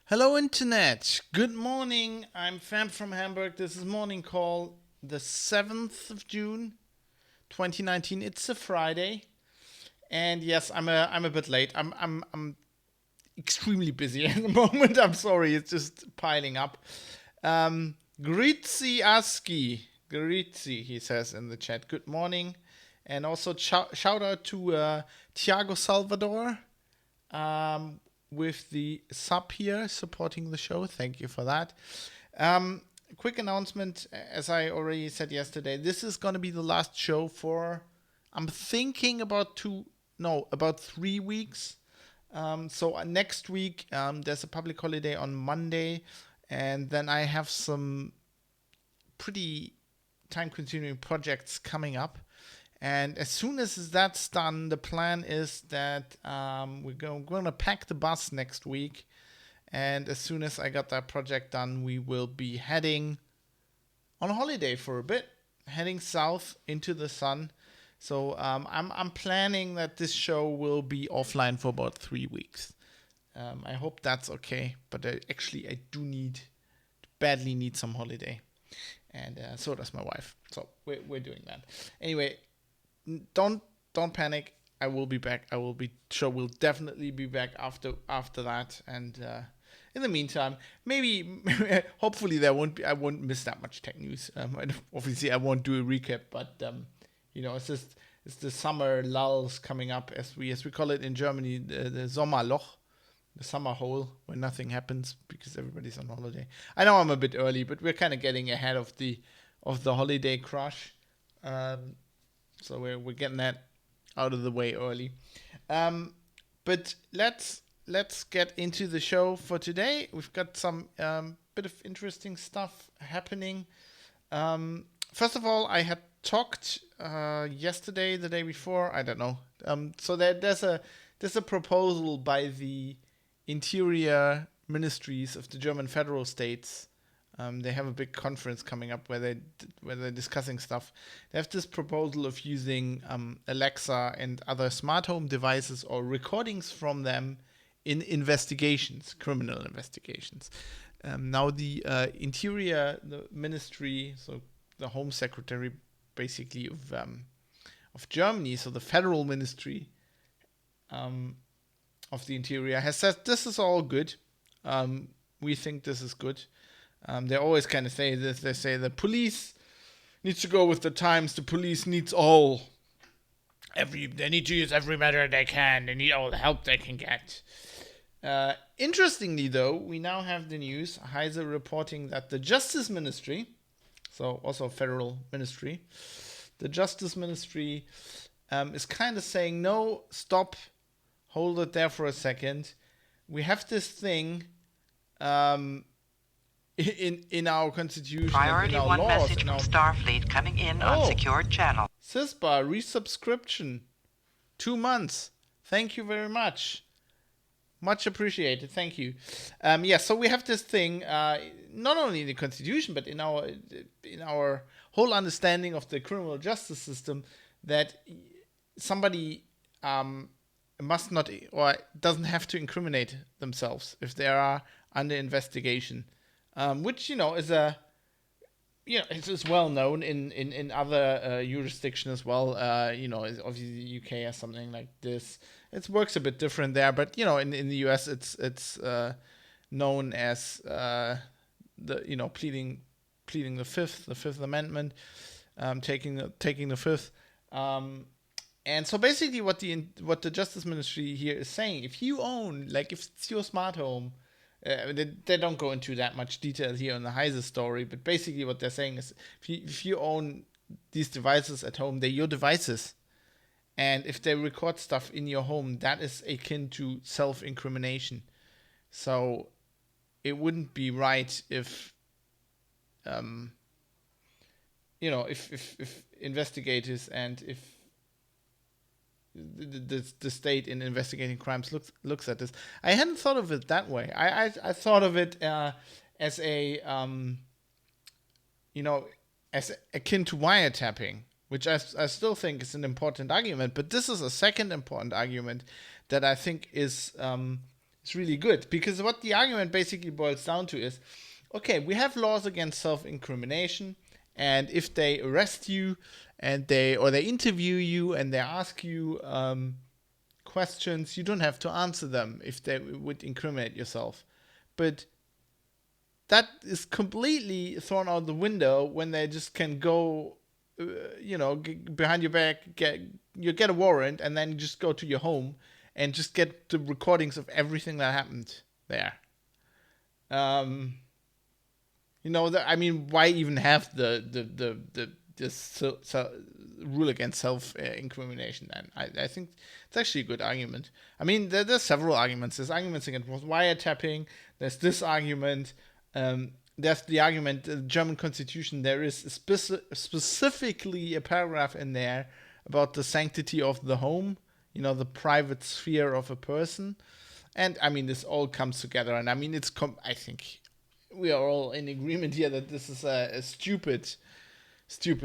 Hello, Internet. Good morning. I'm Fam from Hamburg. This is Morning Call, the 7th of June, 2019. It's a Friday. And yes, I'm a bit late. I'm extremely busy at the moment. I'm sorry. It's just piling up. Gritzi Aski. Gritzi, he says in the chat. Good morning. And also shout out to Thiago Salvador with the sub here supporting the show. Thank you for that. Um, Quick announcement, as I already said yesterday, this is going to be the last show for, I'm thinking about 3 weeks. So next week, there's a public holiday on Monday, and then I have some pretty time consuming projects coming up. And as soon as that's done, the plan is that we're going to pack the bus next week. And as soon as I got that project done, we will be heading on holiday for a bit, heading south into the sun. So I'm planning that this show will be offline for about 3 weeks. I hope that's okay, but I badly need some holiday, and so does my wife. So we're doing that. Anyway, don't panic. I will be back. We'll definitely be back after that. And in the meantime, maybe hopefully I won't miss that much tech news. Obviously I won't do a recap, but it's the summer lulls coming up, as we call it in Germany, the Sommerloch, the summer hole, where nothing happens because everybody's on holiday. I know I'm a bit early, but we're kind of getting ahead of the holiday crush. So we're getting that out of the way early. But let's get into the show for today. We've got some bit of interesting stuff happening. First of all, I had talked yesterday, the day before, I don't know. So there's a proposal by the interior ministries of the German federal states. They have a big conference coming up where they're discussing stuff. They have this proposal of using Alexa and other smart home devices or recordings from them in investigations, criminal investigations. Now the the ministry, so the Home Secretary, basically of Germany, so the federal ministry of the Interior, has said this is all good. We think this is good. They always kind of say this. They say the police needs to go with the times. The police needs they need to use every measure they can. They need all the help they can get. Interestingly, though, we now have the news, Heise reporting that the Justice Ministry, so also a federal ministry, the Justice Ministry is kind of saying, no, stop, hold it there for a second. We have this thing in our constitution, Priority in our one laws, message from Starfleet coming in on secured channel. CISPA resubscription, 2 months. Thank you very much. Much appreciated. Thank you. So we have this thing, not only in the constitution, but in our whole understanding of the criminal justice system, that somebody must not or doesn't have to incriminate themselves if they are under investigation. Which is it's well known in other jurisdictions as well. Obviously the UK has something like this. It works a bit different there, but in the US it's known as pleading the Fifth Amendment, taking the Fifth. And so basically, what the Justice Ministry here is saying, if it's your smart home. They don't go into that much detail here on the Heise story, but basically what they're saying is if you own these devices at home, they're your devices. And if they record stuff in your home, that is akin to self-incrimination. So it wouldn't be right if investigators and if the state in investigating crimes looks at this. I hadn't thought of it that way. I thought of it as a as akin to wiretapping, which I still think is an important argument. But this is a second important argument that I think is It's really good, because what the argument basically boils down to is, okay, we have laws against self-incrimination, and if they arrest you and they interview you and they ask you questions, you don't have to answer them if they would incriminate yourself. But that is completely thrown out the window when they just can go, behind your back, get a warrant, and then just go to your home and just get the recordings of everything that happened there. Why even have this rule against self-incrimination then? I think it's actually a good argument. I mean, there's several arguments. There's arguments against wiretapping. There's this argument. There's the argument, the German constitution, there is specifically a paragraph in there about the sanctity of the home, the private sphere of a person. And I mean, this all comes together. And I mean, I think we are all in agreement here that this is a stupid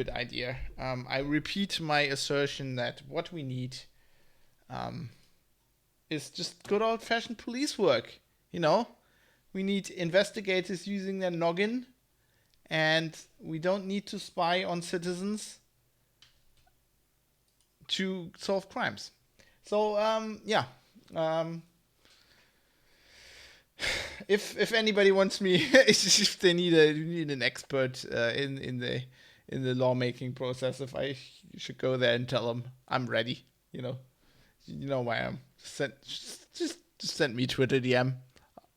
idea. I repeat my assertion that what we need is just good old-fashioned police work. We need investigators using their noggin, and we don't need to spy on citizens to solve crimes. So, if anybody wants me, if they need an expert in the lawmaking process, if I should go there and tell them I'm ready, you know why I'm. Just send me Twitter DM.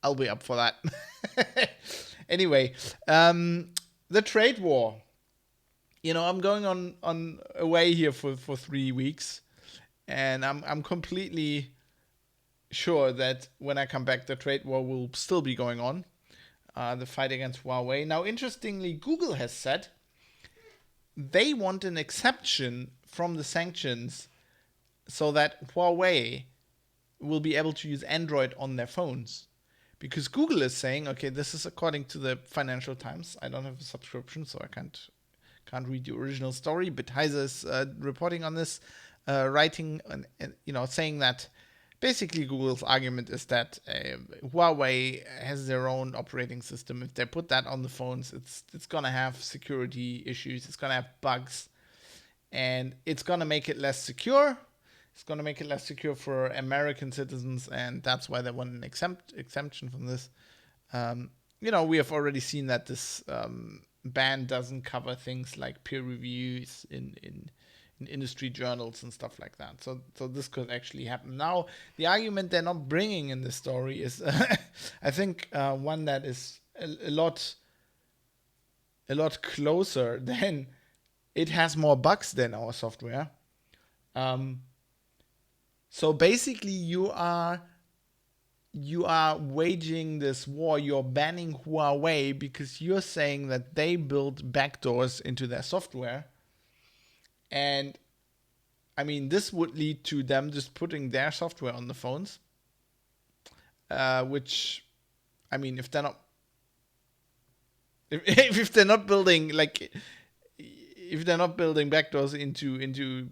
I'll be up for that. Anyway, the trade war. I'm going on away here for 3 weeks, and I'm completely sure that when I come back, the trade war will still be going on. The fight against Huawei. Now, interestingly, Google has said they want an exception from the sanctions so that Huawei will be able to use Android on their phones. Because Google is saying, okay, this is according to the Financial Times. I don't have a subscription, so I can't read the original story. But Heise is reporting on this, writing, saying that basically Google's argument is that Huawei has their own operating system. If they put that on the phones, it's gonna have security issues. It's gonna have bugs, and it's gonna make it less secure. It's going to make it less secure for American citizens, and that's why they want an exemption from this. We have already seen that this ban doesn't cover things like peer reviews in industry journals and stuff like that. So this could actually happen. Now, the argument they're not bringing in this story is, I think, one that is a lot closer than it has more bugs than our software. So basically, you are waging this war. You're banning Huawei because you're saying that they build backdoors into their software. And I mean, this would lead to them just putting their software on the phones. Which, I mean, if they're not building backdoors into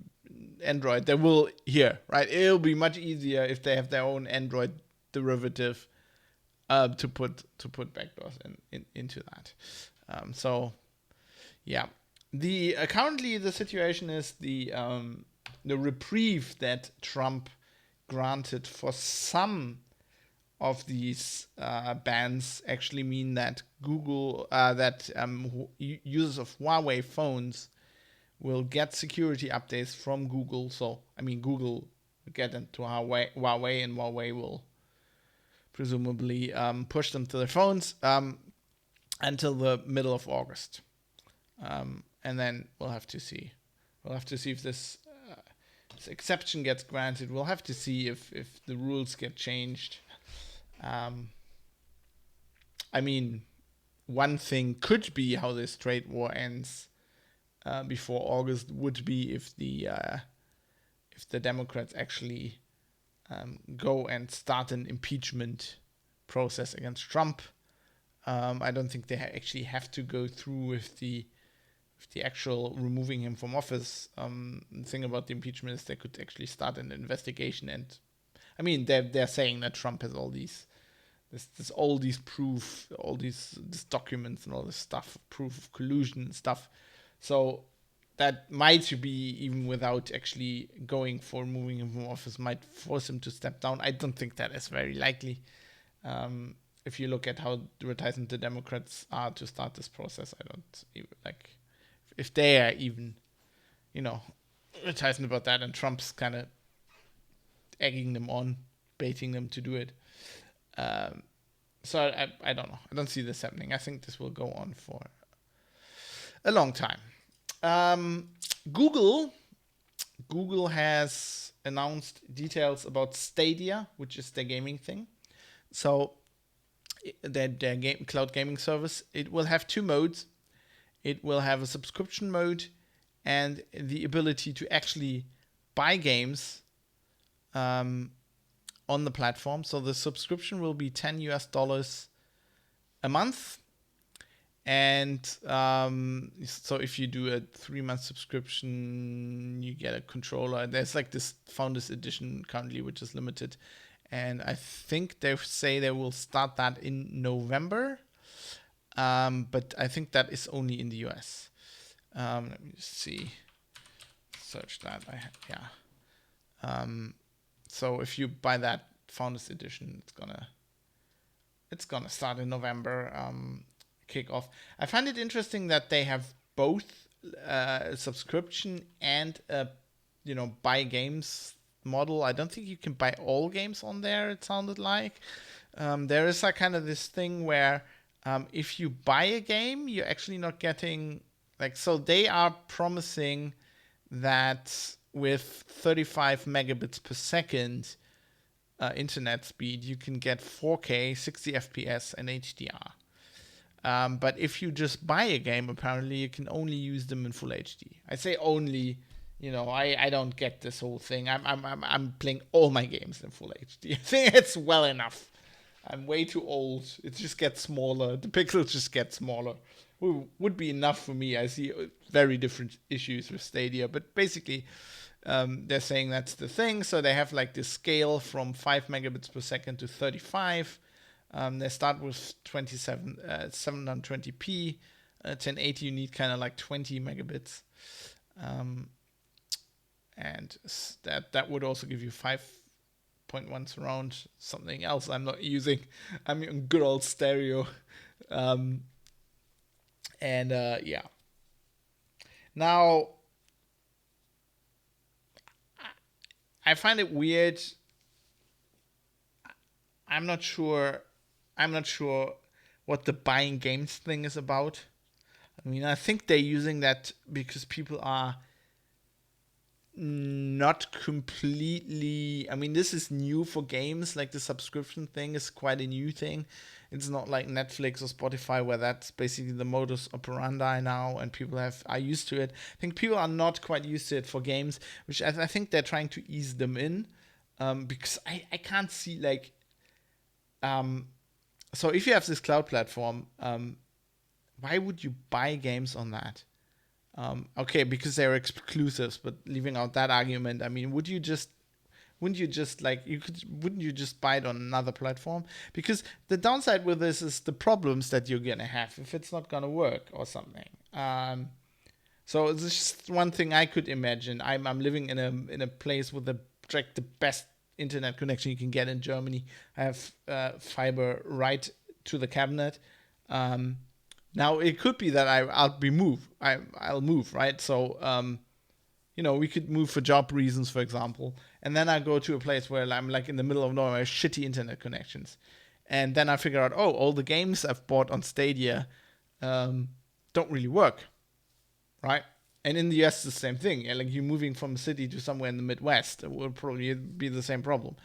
Android, they will here, right? It'll be much easier if they have their own Android derivative to put backdoors into that. Currently the situation is the reprieve that Trump granted for some of these bans actually mean that users of Huawei phones will get security updates from Google. So, I mean, Google will get into Huawei, and Huawei will presumably push them to their phones until the middle of August. And then we'll have to see. We'll have to see if this exception gets granted. We'll have to see if the rules get changed. I mean, one thing could be how this trade war ends before August would be if the Democrats actually go and start an impeachment process against Trump. I don't think they actually have to go through with the actual removing him from office. The thing about the impeachment is they could actually start an investigation, and I mean they're saying that Trump has all these This all these proof, all these documents and all this stuff, proof of collusion and stuff. So that might be, even without actually going for moving him from office, might force him to step down. I don't think that is very likely. If you look at how reticent the Democrats are to start this process, I don't even, like, if they are even, reticent about that, and Trump's kind of egging them on, baiting them to do it. So I don't know. I don't see this happening. I think this will go on for a long time. Google has announced details about Stadia, which is their gaming thing. So their cloud gaming service. It will have 2 modes. It will have a subscription mode and the ability to actually buy games on the platform. So the subscription will be $10 a month. And so if you do a 3-month subscription, you get a controller. There's like this Founders Edition currently, which is limited. And I think they say they will start that in November. But I think that is only in the US. Let me just see. Search that. So if you buy that Founders Edition, it's gonna start in November. Kick off. I find it interesting that they have both a subscription and a buy games model. I don't think you can buy all games on there. It sounded like there is like kind of this thing where if you buy a game, you're actually not getting so they are promising that with 35 megabits per second internet speed, you can get 4K, 60 FPS, and HDR. But if you just buy a game, apparently you can only use them in full HD. I say only, I don't get this whole thing. I'm playing all my games in full HD. I think it's well enough. I'm way too old. It just gets smaller. The pixels just get smaller. Would be enough for me. I see very different issues with Stadia, but basically they're saying that's the thing. So they have like this scale from 5 megabits per second to 35. They start with 720p. 1080, you need kind of like 20 megabits. And that would also give you 5.1 surround, something else I'm not using. I'm in good old stereo. Yeah. Now, I find it weird. I'm not sure what the buying games thing is about. I mean, I think they're using that because people are not completely. I mean, this is new for games. Like the subscription thing is quite a new thing. It's not like Netflix or Spotify where that's basically the modus operandi now, and people are used to it. I think people are not quite used to it for games, which I think they're trying to ease them in, because I can't see like. So if you have this cloud platform, why would you buy games on that? Okay, because they're exclusives, but leaving out that argument, I mean, wouldn't you just buy it on another platform? Because the downside with this is the problems that you're gonna have if it's not gonna work or something. So it's just one thing I could imagine. I'm living in a place with the best internet connection you can get in Germany. I have fiber right to the cabinet. Now it could be that I'll move, right? So we could move for job reasons, for example, and then I go to a place where I'm like in the middle of nowhere, shitty internet connections, and then I figure out, all the games I've bought on Stadia don't really work, right? And in the US, the same thing. Yeah, like you're moving from a city to somewhere in the Midwest, it will probably be the same problem.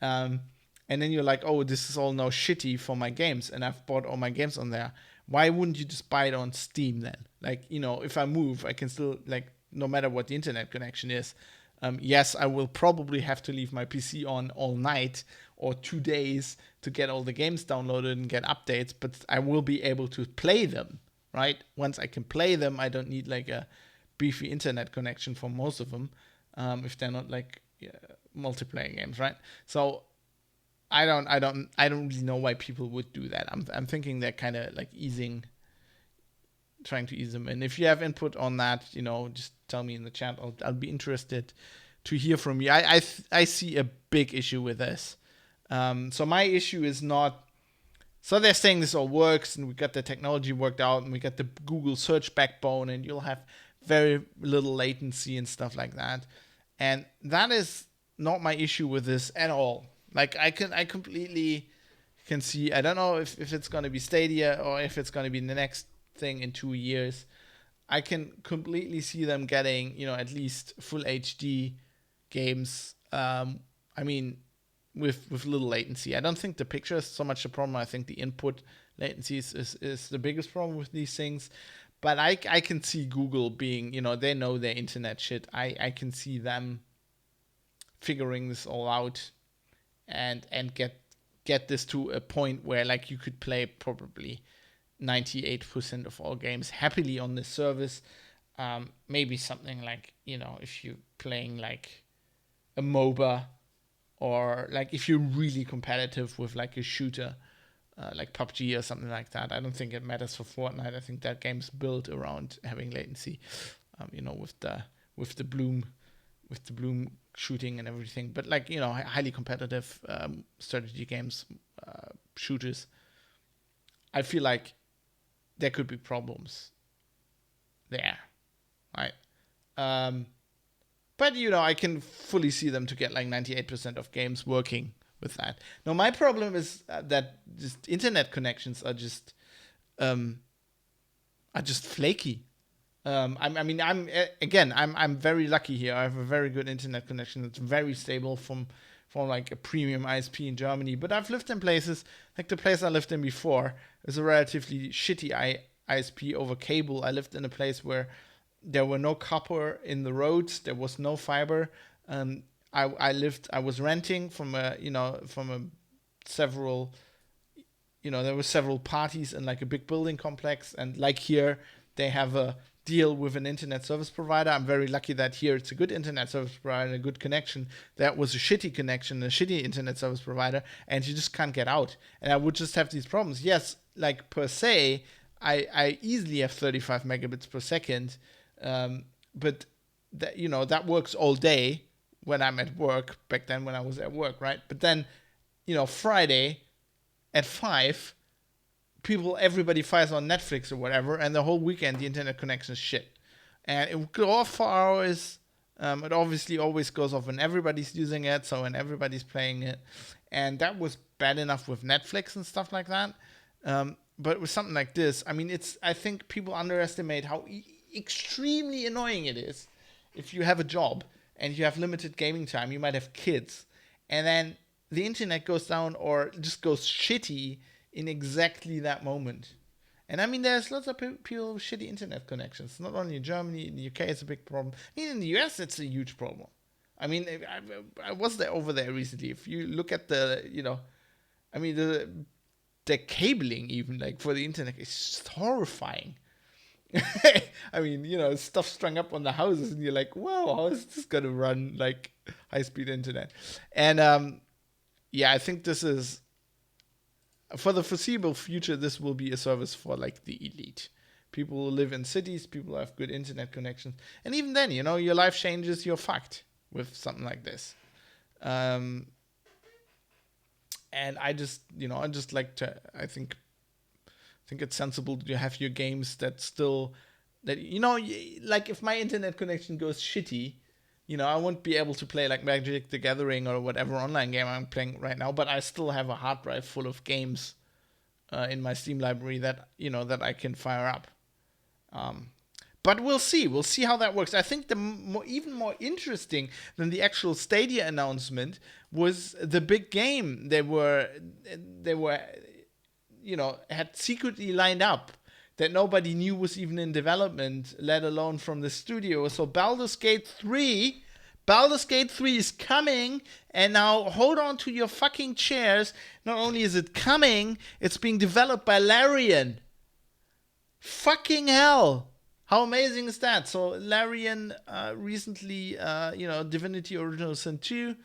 And then you're like, this is all now shitty for my games, and I've bought all my games on there. Why wouldn't you just buy it on Steam then? Like, if I move, I can still, like, no matter what the internet connection is. Yes, I will probably have to leave my PC on all night or 2 days to get all the games downloaded and get updates, but I will be able to play them, right? Once I can play them, I don't need like a beefy internet connection for most of them, if they're not like multiplayer games, right? So I don't really know why people would do that. I'm thinking they're kind of like trying to ease them. And if you have input on that, just tell me in the chat. I'll be interested to hear from you. I see a big issue with this. So my issue is not. So they're saying this all works, and we got the technology worked out, and we got the Google search backbone, and you'll have very little latency and stuff like that. And that is not my issue with this at all. Like I completely can see. I don't know if it's going to be Stadia or if it's going to be the next thing in 2 years. I can completely see them getting, at least full HD games. With little latency. I don't think the picture is so much a problem. I think the input latency is the biggest problem with these things. But I can see Google being, they know their internet shit. I can see them figuring this all out and get this to a point where like you could play probably 98% of all games happily on this service. Maybe something like, if you're playing like a MOBA, or like if you're really competitive with like a shooter, like PUBG or something like that. I don't think it matters for Fortnite. I think that game's built around having latency, with the bloom shooting and everything. But like, highly competitive strategy games, shooters, I feel like there could be problems there, right? But, I can fully see them to get like 98% of games working with that. Now, my problem is that just internet connections are just flaky. I'm very lucky here. I have a very good internet connection. It's very stable from like a premium ISP in Germany. But I've lived in places, like the place I lived in before is a relatively shitty ISP over cable. I lived in a place where there were no copper in the roads. There was no fiber. I was renting from several, there were several parties in like a big building complex. And like here, they have a deal with an internet service provider. I'm very lucky that here it's a good internet service provider, a good connection. That was a shitty connection, a shitty internet service provider, and you just can't get out. And I would just have these problems. Yes, like per se, I easily have 35 megabits per second. But that works all day when I'm at work, back then when I was at work, right? But then, Friday at 5, everybody fires on Netflix or whatever, and the whole weekend the internet connection is shit. And it will go off for hours. It obviously always goes off when everybody's using it, so when everybody's playing it. And that was bad enough with Netflix and stuff like that. But with something like this, I think people underestimate how extremely annoying it is if you have a job and you have limited gaming time. You might have kids, and then the internet goes down or just goes shitty in exactly that moment. And there's lots of people with shitty internet connections. Not only in Germany, in the UK it's a big problem. In the US it's a huge problem. I was over there recently. If you look at the cabling even like for the internet is just horrifying. Stuff strung up on the houses, and you're like, wow, how is this going to run like high-speed internet? And I think this is, for the foreseeable future, this will be a service for like the elite. People who live in cities, people who have good internet connections. And even then, your life changes, you're fucked with something like this. And I think it's sensible to have your games like if my internet connection goes shitty, I won't be able to play like Magic the Gathering or whatever online game I'm playing right now, but I still have a hard drive full of games in my Steam library that I can fire up. But we'll see how that works. I think even more interesting than the actual Stadia announcement was the big game they were had secretly lined up that nobody knew was even in development, let alone from the studio. So Baldur's Gate 3 is coming, and now hold on to your fucking chairs. Not only is it coming, it's being developed by Larian. Fucking hell. How amazing is that? So Larian recently, Divinity Original Sin 2,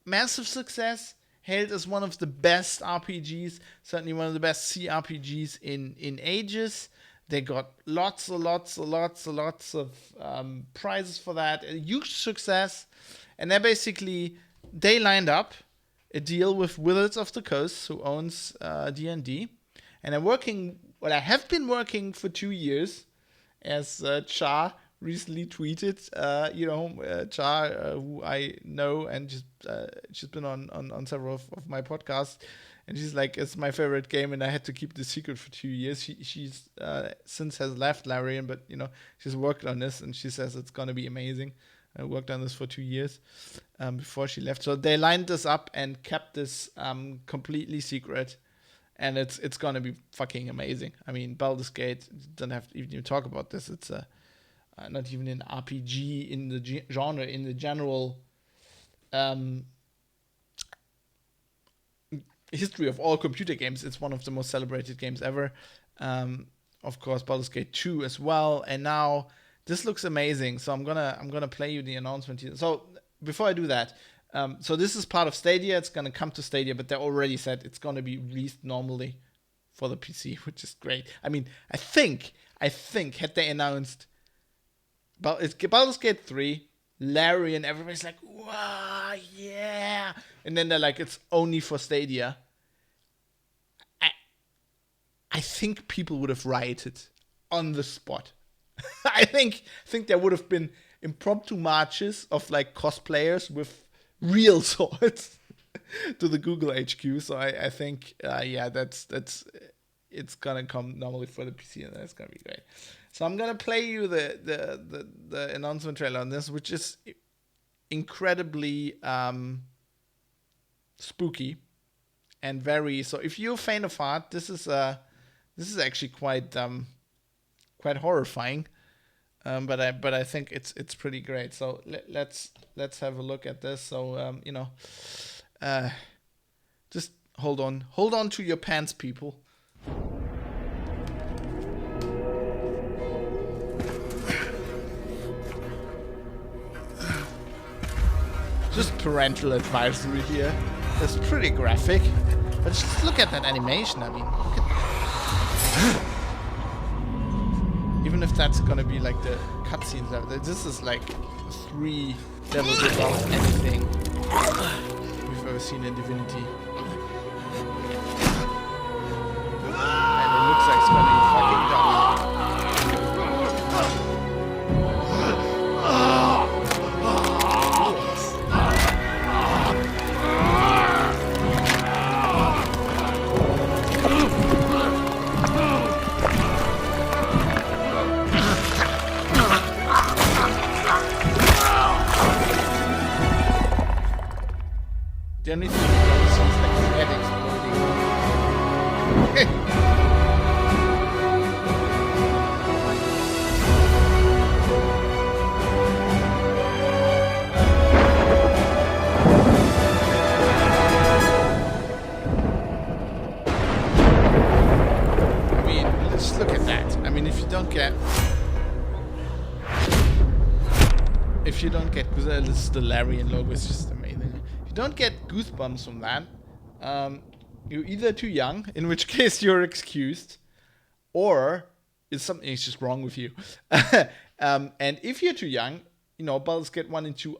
massive success. hailed as one of the best RPGs, certainly one of the best CRPGs in ages. They got lots of prizes for that, a huge success. And they lined up a deal with Wizards of the Coast, who owns D&D. And I have been working for 2 years, as Char recently tweeted. Char, who I know, and she's been on several of my podcasts. And she's like, it's my favorite game, and I had to keep the secret for 2 years. She's since has left Larian, but she's worked on this, and she says it's gonna be amazing. I worked on this for 2 years before she left. So they lined this up and kept this completely secret, and it's gonna be fucking amazing. I mean, Baldur's Gate, don't have to even talk about this. It's not even an RPG in the genre, in the general history of all computer games. It's one of the most celebrated games ever. Of course, Baldur's Gate 2 as well, and now this looks amazing. So I'm gonna play you the announcement here. So before I do that, so this is part of Stadia. It's gonna come to Stadia, but they already said it's gonna be released normally for the PC, which is great. I mean, I think had they announced Baldur's Gate 3, Larry, and everybody's like, wow, yeah, and then they're like, it's only for Stadia. I think people would have rioted on the spot. I think there would have been impromptu marches of like cosplayers with real swords to the Google HQ. So I think that's it's gonna come normally for the PC, and that's gonna be great. So I'm gonna play you the announcement trailer on this, which is incredibly spooky and very. So if you're a fan of art, this is actually quite horrifying, but I think it's pretty great. So let's have a look at this. So just hold on to your pants, people. Just parental advisory here. It's pretty graphic, but just look at that animation. I mean, look at, even if that's gonna be like the cutscenes, this is like 3 levels above anything we've ever seen in Divinity, and it looks like it's gonna be fucking dark. The only thing that seems like the head exploding. I mean, let's look at that. I mean, if you don't get this is the Larian logo, it's just amazing. Don't get goosebumps from that, you're either too young, in which case you're excused, or something's just wrong with you. And if you're too young, Baldur's Gate 1 and 2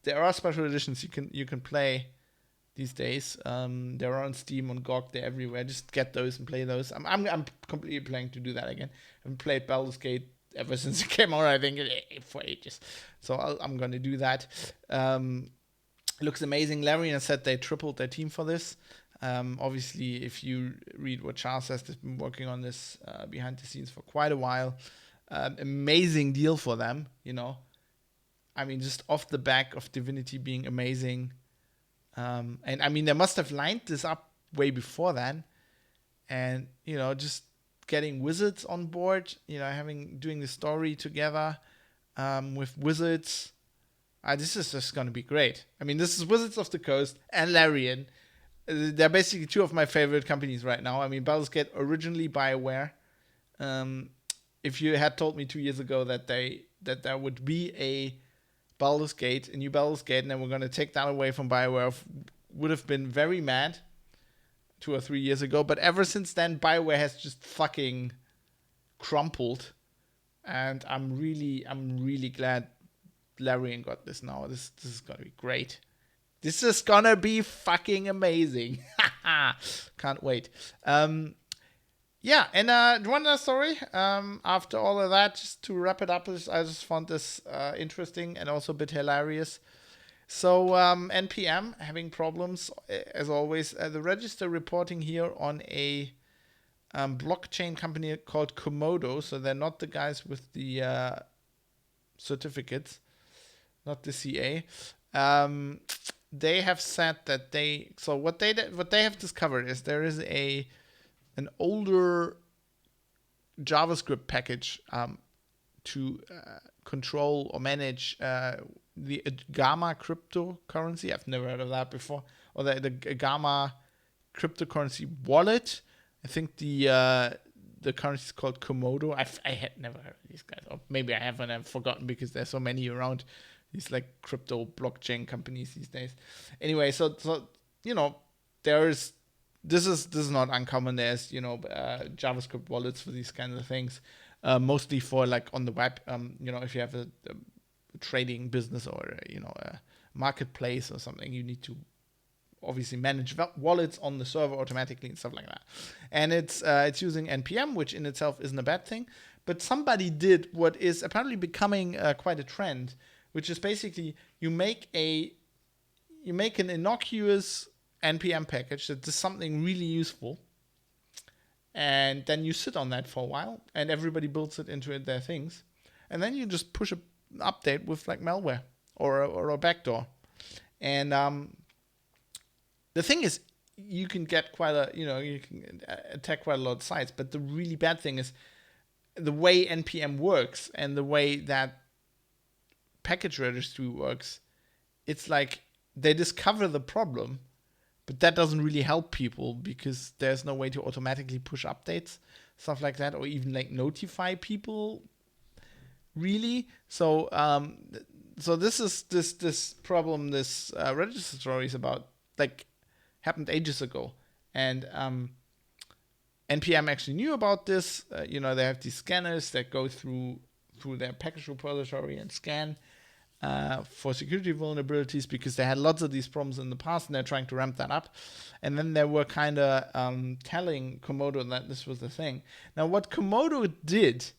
there are special editions you can play these days. They're on Steam, on GOG, they're everywhere. Just get those and play those. I'm completely planning to do that again. I've played Baldur's Gate ever since it came out, I think, for ages. So I'm going to do that. It looks amazing. Larian said they tripled their team for this. Obviously, if you read what Charles says, they've been working on this behind the scenes for quite a while. Amazing deal for them, I mean, just off the back of Divinity being amazing. And I mean, they must have lined this up way before then. And, just getting Wizards on board, doing the story together with Wizards. This is just going to be great. I mean, this is Wizards of the Coast and Larian. They're basically 2 of my favorite companies right now. I mean, Baldur's Gate, originally BioWare. If you had told me 2 years ago that there would be a new Baldur's Gate, and then we're going to take that away from BioWare would have been very mad 2 or 3 years ago. But ever since then, BioWare has just fucking crumpled. And I'm really glad Larian got this now. This is gonna be great. This is gonna be fucking amazing. Can't wait. Yeah, and one last story. After all of that, just to wrap it up, I just found this interesting and also a bit hilarious. So NPM having problems as always. The register reporting here on a blockchain company called Komodo. So they're not the guys with the certificates, not the CA. They have said that what they have discovered is there is an older JavaScript package to control or manage the Gamma cryptocurrency. I've never heard of that before. Or the Gamma cryptocurrency wallet. I think the currency is called Komodo. I had never heard of these guys. Or maybe I haven't. I've forgotten because there's so many around. These like crypto blockchain companies these days. Anyway, so this is not uncommon. There's JavaScript wallets for these kinds of things, mostly for like on the web. If you have a trading business or a marketplace or something, you need to obviously manage wallets on the server automatically and stuff like that. And it's using NPM, which in itself isn't a bad thing. But somebody did what is apparently becoming quite a trend, which is basically you make an innocuous NPM package that does something really useful, and then you sit on that for a while, and everybody builds it into their things, and then you just push an update with like malware or a backdoor. And the thing is, you can get you can attack quite a lot of sites, but the really bad thing is the way NPM works and the way that package registry works. It's like they discover the problem, but that doesn't really help people because there's no way to automatically push updates, stuff like that, or even like notify people really. So this is this problem this register story is about, like, happened ages ago, and NPM actually knew about this. They have these scanners that go through their package repository and scan for security vulnerabilities, because they had lots of these problems in the past and they're trying to ramp that up. And then they were kind of telling Komodo that this was the thing. Now, what Komodo did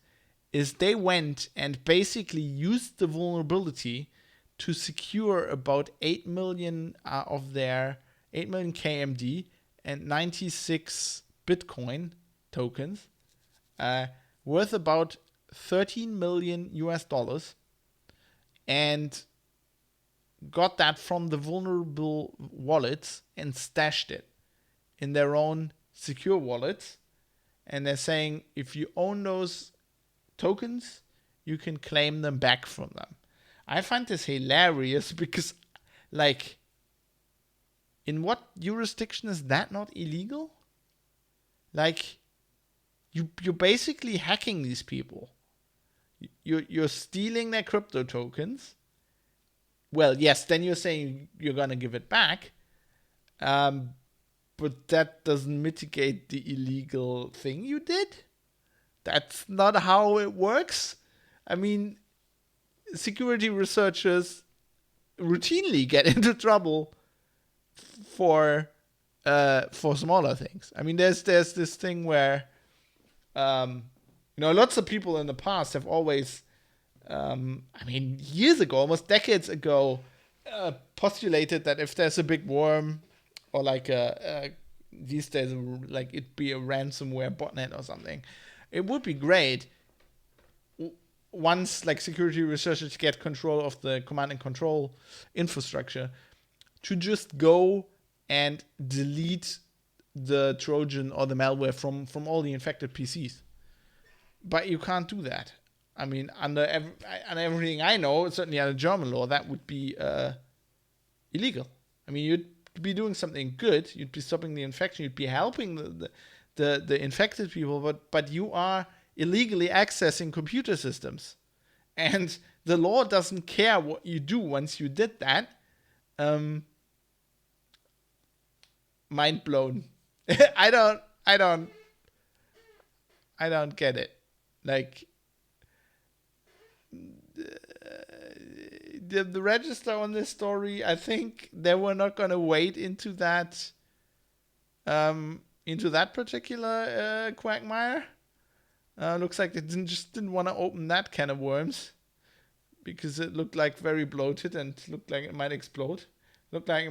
is they went and basically used the vulnerability to secure about 8 million of their 8 million KMD and 96 Bitcoin tokens, worth about $13 million US, and got that from the vulnerable wallets and stashed it in their own secure wallets. And they're saying if you own those tokens, you can claim them back from them. I find this hilarious because, like, in what jurisdiction is that not illegal? Like, you're basically hacking these people. You're stealing their crypto tokens. Well, yes, then you're saying you're gonna give it back, but that doesn't mitigate the illegal thing you did. That's not how it works. I mean, security researchers routinely get into trouble for smaller things. I mean, there's this thing where lots of people in the past have always, years ago, almost decades ago, postulated that if there's a big worm or like these days, like it'd be a ransomware botnet or something, it would be great once like security researchers get control of the command and control infrastructure to just go and delete the Trojan or the malware from all the infected PCs. But you can't do that. I mean, under everything I know, certainly under German law, that would be illegal. I mean, you'd be doing something good. You'd be stopping the infection. You'd be helping the infected people. But you are illegally accessing computer systems, and the law doesn't care what you do once you did that. mind blown. I don't get it. Like, the register on this story, I think they were not going to wade into that particular quagmire. Looks like they didn't want to open that can of worms because it looked like very bloated and looked like it might explode. Looked like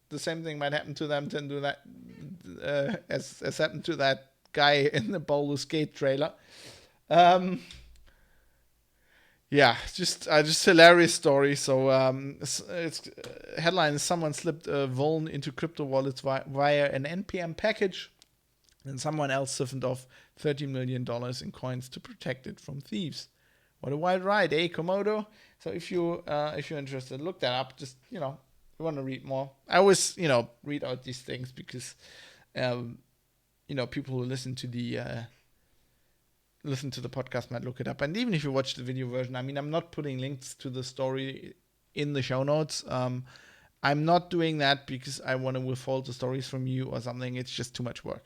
the same thing might happen to them to do that as happened to that guy in the Baldur's Gate trailer. Yeah, just hilarious story. So it's headline: someone slipped a vuln into crypto wallets via an NPM package, and someone else siphoned off $13 million in coins to protect it from thieves. What a wild ride, eh, Komodo? So if you're interested, look that up. Just you want to read more. I always read out these things because people who listen to the podcast might look it up. And even if you watch the video version, I mean, I'm not putting links to the story in the show notes. I'm not doing that because I want to withhold the stories from you or something. It's just too much work.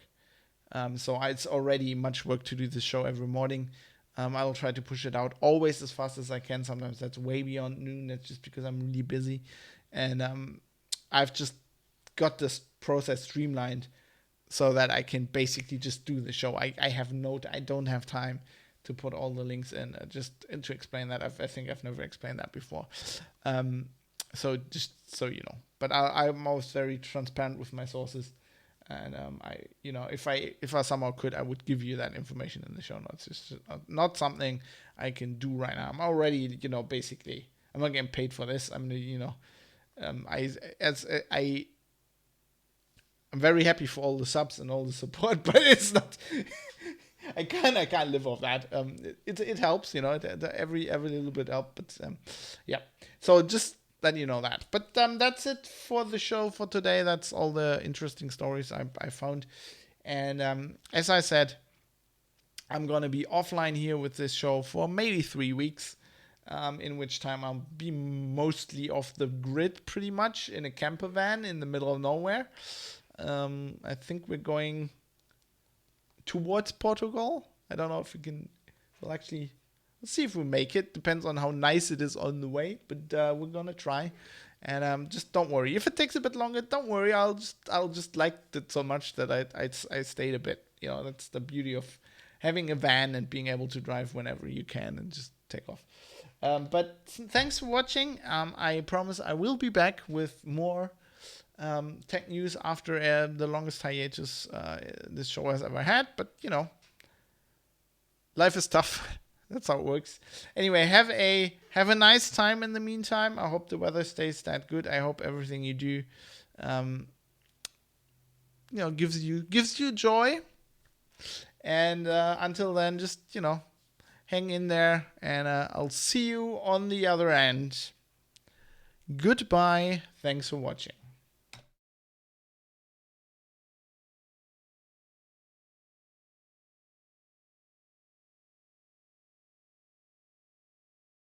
So it's already much work to do this show every morning. I'll try to push it out always as fast as I can. Sometimes that's way beyond noon. That's just because I'm really busy. And I've just got this process streamlined so that I can basically just do the show. I don't have time to put all the links in and to explain that. I think I've never explained that before. So just so you know, but I'm always very transparent with my sources, and if I somehow could, I would give you that information in the show notes. It's just not something I can do right now. I'm already basically I'm not getting paid for this. I'm I'm very happy for all the subs and all the support, but it's not. I can't live off that. It helps, every little bit helps. But yeah. So just let you know that. But that's it for the show for today. That's all the interesting stories I found. And as I said, I'm gonna be offline here with this show for maybe 3 weeks. In which time I'll be mostly off the grid, pretty much in a camper van in the middle of nowhere. I think we're going towards Portugal. I don't know if let's see if we make it. Depends on how nice it is on the way, but we're gonna try. And just don't worry. If it takes a bit longer, don't worry. I'll just liked it so much that I stayed a bit. That's the beauty of having a van and being able to drive whenever you can and just take off. But thanks for watching. I promise I will be back with more tech news after the longest hiatus this show has ever had. But life is tough. That's how it works. Anyway, have a nice time in the meantime. I hope the weather stays that good. I hope everything you do gives you joy. And until then, just hang in there, and I'll see you on the other end. Goodbye. Thanks for watching.